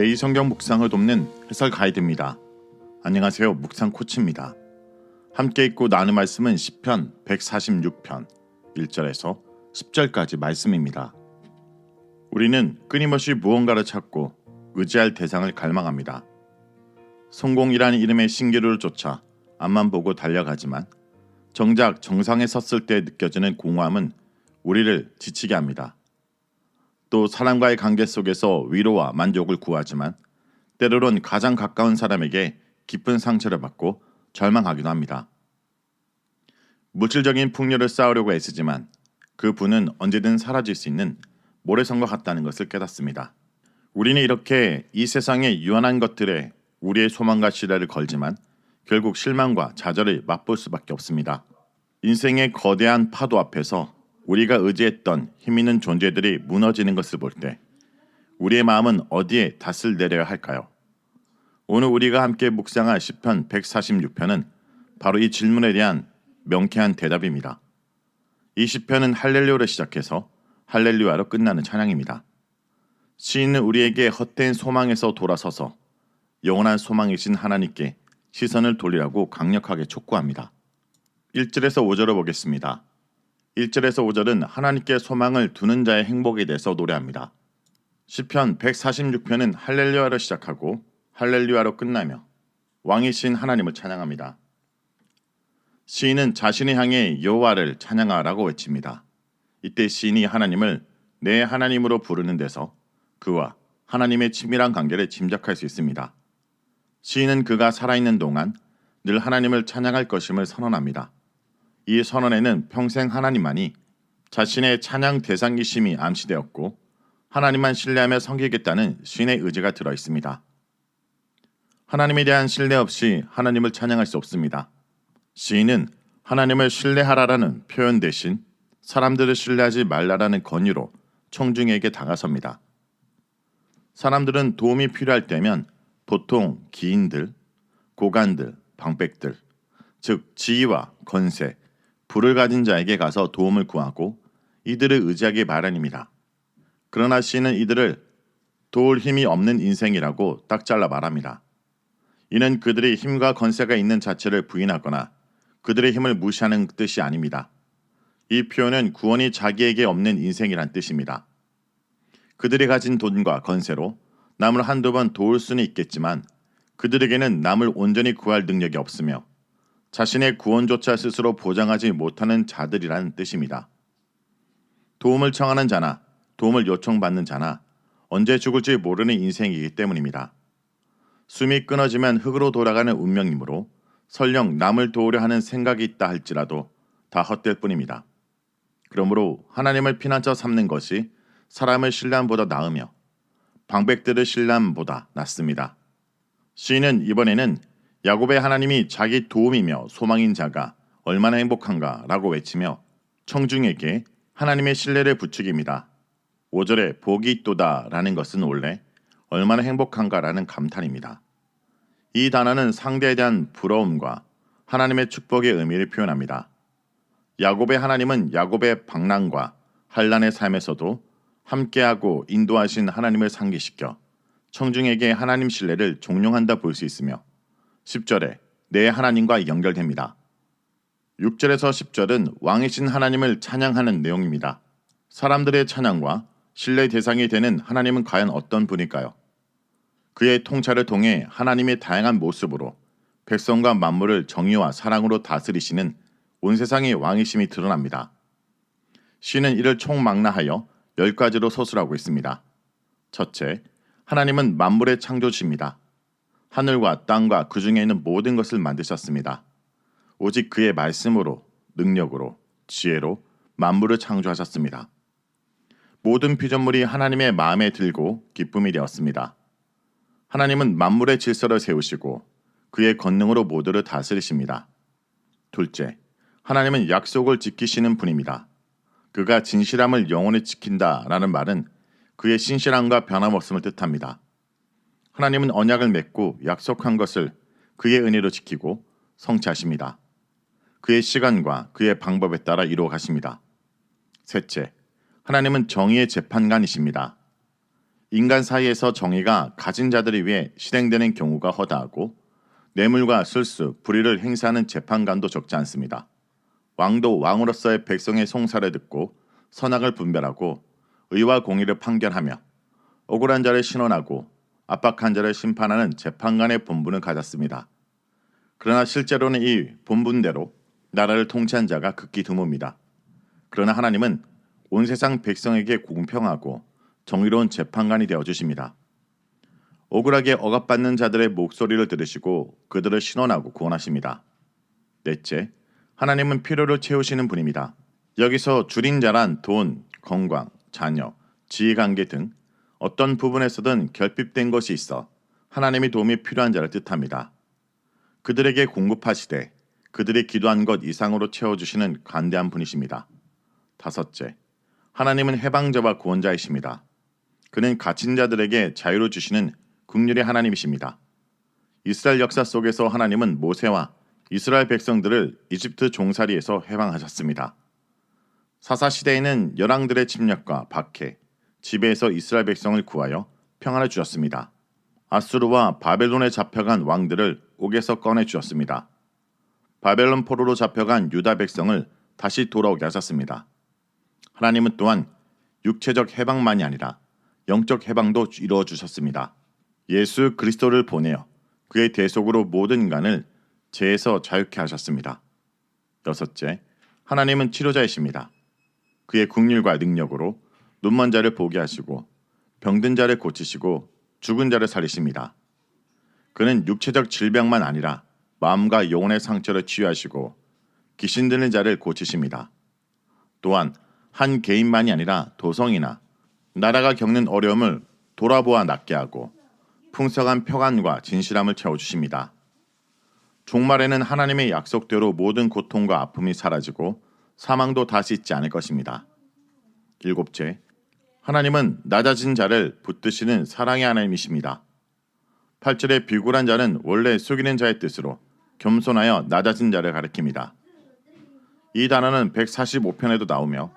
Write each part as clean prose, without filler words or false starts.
매일 성경 묵상을 돕는 해설 가이드입니다. 안녕하세요. 묵상 코치입니다. 함께 읽고 나눈 말씀은 시편 146편 1절에서 10절까지 말씀입니다. 우리는 끊임없이 무언가를 찾고 의지할 대상을 갈망합니다. 성공이라는 이름의 신기루를 쫓아 앞만 보고 달려가지만 정작 정상에 섰을 때 느껴지는 공허함은 우리를 지치게 합니다. 또 사람과의 관계 속에서 위로와 만족을 구하지만 때로는 가장 가까운 사람에게 깊은 상처를 받고 절망하기도 합니다. 물질적인 풍요를 쌓으려고 애쓰지만 그 부는 언제든 사라질 수 있는 모래성과 같다는 것을 깨닫습니다. 우리는 이렇게 이 세상의 유한한 것들에 우리의 소망과 신뢰를 걸지만 결국 실망과 좌절을 맛볼 수밖에 없습니다. 인생의 거대한 파도 앞에서 우리가 의지했던 힘있는 존재들이 무너지는 것을 볼 때 우리의 마음은 어디에 닷을 내려야 할까요? 오늘 우리가 함께 묵상할 시편 146편은 바로 이 질문에 대한 명쾌한 대답입니다. 이 시편은 할렐루야로 시작해서 할렐루야로 끝나는 찬양입니다. 시인은 우리에게 헛된 소망에서 돌아서서 영원한 소망이신 하나님께 시선을 돌리라고 강력하게 촉구합니다. 1절에서 5절을 보겠습니다. 1절에서 5절은 하나님께 소망을 두는 자의 행복에 대해서 노래합니다. 시편 146편은 할렐루야로 시작하고 할렐루야로 끝나며 왕이신 하나님을 찬양합니다. 시인은 자신을 향해 여호와를 찬양하라고 외칩니다. 이때 시인이 하나님을 내 하나님으로 부르는 데서 그와 하나님의 친밀한 관계를 짐작할 수 있습니다. 시인은 그가 살아있는 동안 늘 하나님을 찬양할 것임을 선언합니다. 이 선언에는 평생 하나님만이 자신의 찬양 대상이심이 암시되었고 하나님만 신뢰하며 섬기겠다는 시인의 의지가 들어 있습니다. 하나님에 대한 신뢰 없이 하나님을 찬양할 수 없습니다. 시인은 하나님을 신뢰하라라는 표현 대신 사람들을 신뢰하지 말라라는 권유로 청중에게 다가섭니다. 사람들은 도움이 필요할 때면 보통 기인들, 고관들, 방백들, 즉 지위와 권세, 부를 가진 자에게 가서 도움을 구하고 이들을 의지하기 마련입니다. 그러나 시인은 이들을 도울 힘이 없는 인생이라고 딱 잘라 말합니다. 이는 그들이 힘과 권세가 있는 자체를 부인하거나 그들의 힘을 무시하는 뜻이 아닙니다. 이 표현은 구원이 자기에게 없는 인생이란 뜻입니다. 그들이 가진 돈과 권세로 남을 한두 번 도울 수는 있겠지만 그들에게는 남을 온전히 구할 능력이 없으며 자신의 구원조차 스스로 보장하지 못하는 자들이라는 뜻입니다. 도움을 청하는 자나 도움을 요청받는 자나 언제 죽을지 모르는 인생이기 때문입니다. 숨이 끊어지면 흙으로 돌아가는 운명이므로 설령 남을 도우려 하는 생각이 있다 할지라도 다 헛될 뿐입니다. 그러므로 하나님을 피난처 삼는 것이 사람을 신뢰함보다 나으며 방백들을 신뢰함보다 낫습니다. 시인은 이번에는 야곱의 하나님이 자기 도움이며 소망인 자가 얼마나 행복한가 라고 외치며 청중에게 하나님의 신뢰를 부추깁니다. 5절에 복이 있도다 라는 것은 원래 얼마나 행복한가 라는 감탄입니다. 이 단어는 상대에 대한 부러움과 하나님의 축복의 의미를 표현합니다. 야곱의 하나님은 야곱의 방랑과 환난의 삶에서도 함께하고 인도하신 하나님을 상기시켜 청중에게 하나님 신뢰를 종용한다 볼 수 있으며 10절에 내 하나님과 연결됩니다. 6절에서 10절은 왕이신 하나님을 찬양하는 내용입니다. 사람들의 찬양과 신뢰 대상이 되는 하나님은 과연 어떤 분일까요? 그의 통찰을 통해 하나님의 다양한 모습으로 백성과 만물을 정의와 사랑으로 다스리시는 온 세상의 왕이심이 드러납니다. 시는 이를 총망라하여 10가지로 서술하고 있습니다. 첫째, 하나님은 만물의 창조주입니다. 하늘과 땅과 그 중에 있는 모든 것을 만드셨습니다. 오직 그의 말씀으로, 능력으로, 지혜로 만물을 창조하셨습니다. 모든 피조물이 하나님의 마음에 들고 기쁨이 되었습니다. 하나님은 만물의 질서를 세우시고 그의 권능으로 모두를 다스리십니다. 둘째, 하나님은 약속을 지키시는 분입니다. 그가 진실함을 영원히 지킨다라는 말은 그의 신실함과 변함없음을 뜻합니다. 하나님은 언약을 맺고 약속한 것을 그의 은혜로 지키고 성취하십니다. 그의 시간과 그의 방법에 따라 이루어 가십니다. 셋째, 하나님은 정의의 재판관이십니다. 인간 사이에서 정의가 가진 자들을 위해 실행되는 경우가 허다하고 뇌물과 술수, 불의를 행사하는 재판관도 적지 않습니다. 왕도 왕으로서의 백성의 송사를 듣고 선악을 분별하고 의와 공의를 판결하며 억울한 자를 신원하고 압박한 자를 심판하는 재판관의 본분을 가졌습니다. 그러나 실제로는 이 본분대로 나라를 통치한 자가 극히 드뭅니다. 그러나 하나님은 온 세상 백성에게 공평하고 정의로운 재판관이 되어주십니다. 억울하게 억압받는 자들의 목소리를 들으시고 그들을 신원하고 구원하십니다. 넷째, 하나님은 필요를 채우시는 분입니다. 여기서 줄인 자란 돈, 건강, 자녀, 지위관계 등 어떤 부분에서든 결핍된 것이 있어 하나님의 도움이 필요한 자를 뜻합니다. 그들에게 공급하시되 그들이 기도한 것 이상으로 채워주시는 관대한 분이십니다. 다섯째, 하나님은 해방자와 구원자이십니다. 그는 갇힌 자들에게 자유를 주시는 긍휼의 하나님이십니다. 이스라엘 역사 속에서 하나님은 모세와 이스라엘 백성들을 이집트 종살이에서 해방하셨습니다. 사사시대에는 열왕들의 침략과 박해, 지배에서 이스라엘 백성을 구하여 평안을 주셨습니다. 아수르와 바벨론에 잡혀간 왕들을 옥에서 꺼내 주었습니다. 바벨론 포로로 잡혀간 유다 백성을 다시 돌아오게 하셨습니다. 하나님은 또한 육체적 해방만이 아니라 영적 해방도 이루어 주셨습니다. 예수 그리스도를 보내어 그의 대속으로 모든 인간을 죄에서 자유케 하셨습니다. 여섯째, 하나님은 치료자이십니다. 그의 긍휼과 능력으로 눈먼 자를 보게 하시고 병든 자를 고치시고 죽은 자를 살리십니다. 그는 육체적 질병만 아니라 마음과 영혼의 상처를 치유하시고 귀신 들린 자를 고치십니다. 또한 한 개인만이 아니라 도성이나 나라가 겪는 어려움을 돌아보아 낫게 하고 풍성한 평안과 진실함을 채워주십니다. 종말에는 하나님의 약속대로 모든 고통과 아픔이 사라지고 사망도 다시 있지 않을 것입니다. 일곱째, 하나님은 낮아진 자를 붙드시는 사랑의 하나님이십니다. 8절의 비굴한 자는 원래 속이는 자의 뜻으로 겸손하여 낮아진 자를 가리킵니다. 이 단어는 145편에도 나오며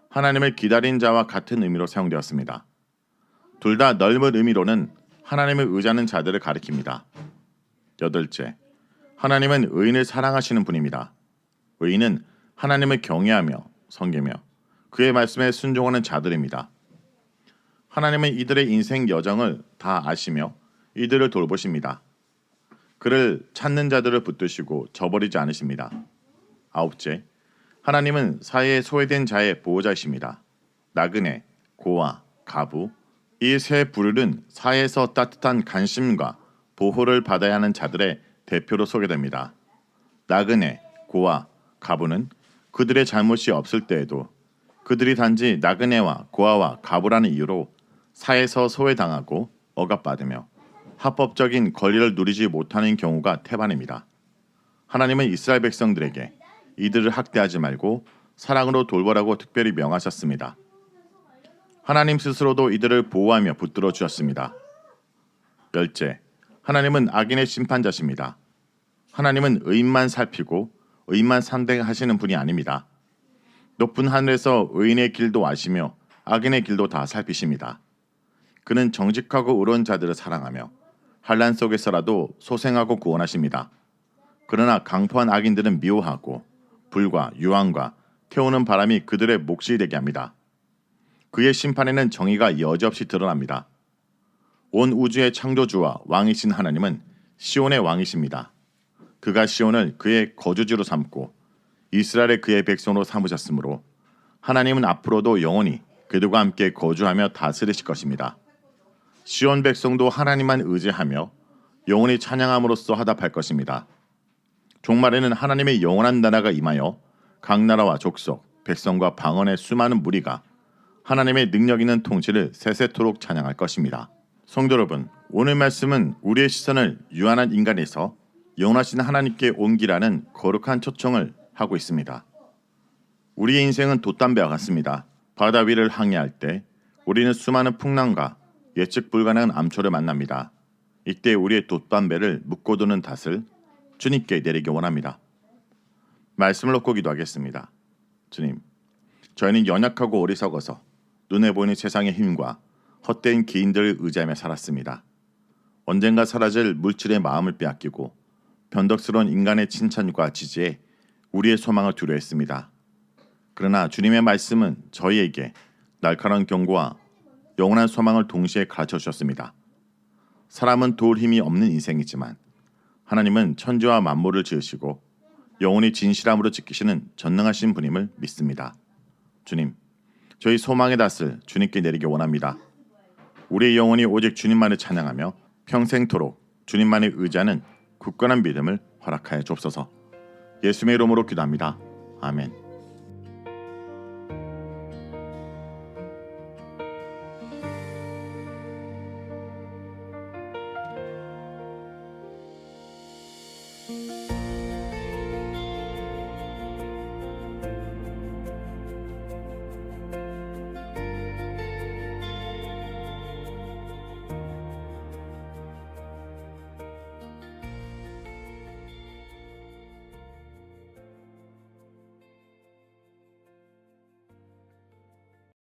하나님을 기다린 자와 같은 의미로 사용되었습니다. 둘 다 넓은 의미로는 하나님을 의지하는 자들을 가리킵니다. 여덟째, 하나님은 의인을 사랑하시는 분입니다. 의인은 하나님을 경외하며 섬기며 그의 말씀에 순종하는 자들입니다. 하나님은 이들의 인생 여정을 다 아시며 이들을 돌보십니다. 그를 찾는 자들을 붙드시고 저버리지 않으십니다. 아홉째, 하나님은 사회에 소외된 자의 보호자이십니다. 나그네, 고아, 가부, 이 세 부류는 사회에서 따뜻한 관심과 보호를 받아야 하는 자들의 대표로 소개됩니다. 나그네, 고아, 가부는 그들의 잘못이 없을 때에도 그들이 단지 나그네와 고아와 가부라는 이유로 사회에서 소외당하고 억압받으며 합법적인 권리를 누리지 못하는 경우가 태반입니다. 하나님은 이스라엘 백성들에게 이들을 학대하지 말고 사랑으로 돌보라고 특별히 명하셨습니다. 하나님 스스로도 이들을 보호하며 붙들어 주셨습니다. 열째, 하나님은 악인의 심판자십니다. 하나님은 의인만 살피고 의인만 상대하시는 분이 아닙니다. 높은 하늘에서 의인의 길도 아시며 악인의 길도 다 살피십니다. 그는 정직하고 의로운 자들을 사랑하며 환난 속에서라도 소생하고 구원하십니다. 그러나 강포한 악인들은 미워하고 불과 유황과 태우는 바람이 그들의 몫이 되게 합니다. 그의 심판에는 정의가 여지없이 드러납니다. 온 우주의 창조주와 왕이신 하나님은 시온의 왕이십니다. 그가 시온을 그의 거주지로 삼고 이스라엘의 그의 백성으로 삼으셨으므로 하나님은 앞으로도 영원히 그들과 함께 거주하며 다스리실 것입니다. 시온 백성도 하나님만 의지하며 영원히 찬양함으로써 화답할 것입니다. 종말에는 하나님의 영원한 나라가 임하여 각 나라와 족속, 백성과 방언의 수많은 무리가 하나님의 능력 있는 통치를 세세토록 찬양할 것입니다. 성도 여러분, 오늘 말씀은 우리의 시선을 유한한 인간에서 영원하신 하나님께 옮기라는 거룩한 초청을 하고 있습니다. 우리의 인생은 돛담배와 같습니다. 바다 위를 항해할 때 우리는 수많은 풍랑과 예측 불가능한 암초를 만납니다. 이때 우리의 돛담배를 묶어두는 닷을 주님께 내리기 원합니다. 말씀을 놓고 기도하겠습니다. 주님, 저희는 연약하고 어리석어서 눈에 보이는 세상의 힘과 헛된 기인들을 의지하며 살았습니다. 언젠가 사라질 물질의 마음을 빼앗기고 변덕스러운 인간의 칭찬과 지지에 우리의 소망을 두려워했습니다. 그러나 주님의 말씀은 저희에게 날카로운 경고와 영원한 소망을 동시에 가르쳐 주셨습니다. 사람은 도울 힘이 없는 인생이지만 하나님은 천지와 만물을 지으시고 영원히 진실함으로 지키시는 전능하신 분임을 믿습니다. 주님, 저희 소망의 닷을 주님께 내리기 원합니다. 우리의 영혼이 오직 주님만을 찬양하며 평생토록 주님만을 의지하는 굳건한 믿음을 허락하여 주옵소서. 예수님의 이름으로 기도합니다. 아멘.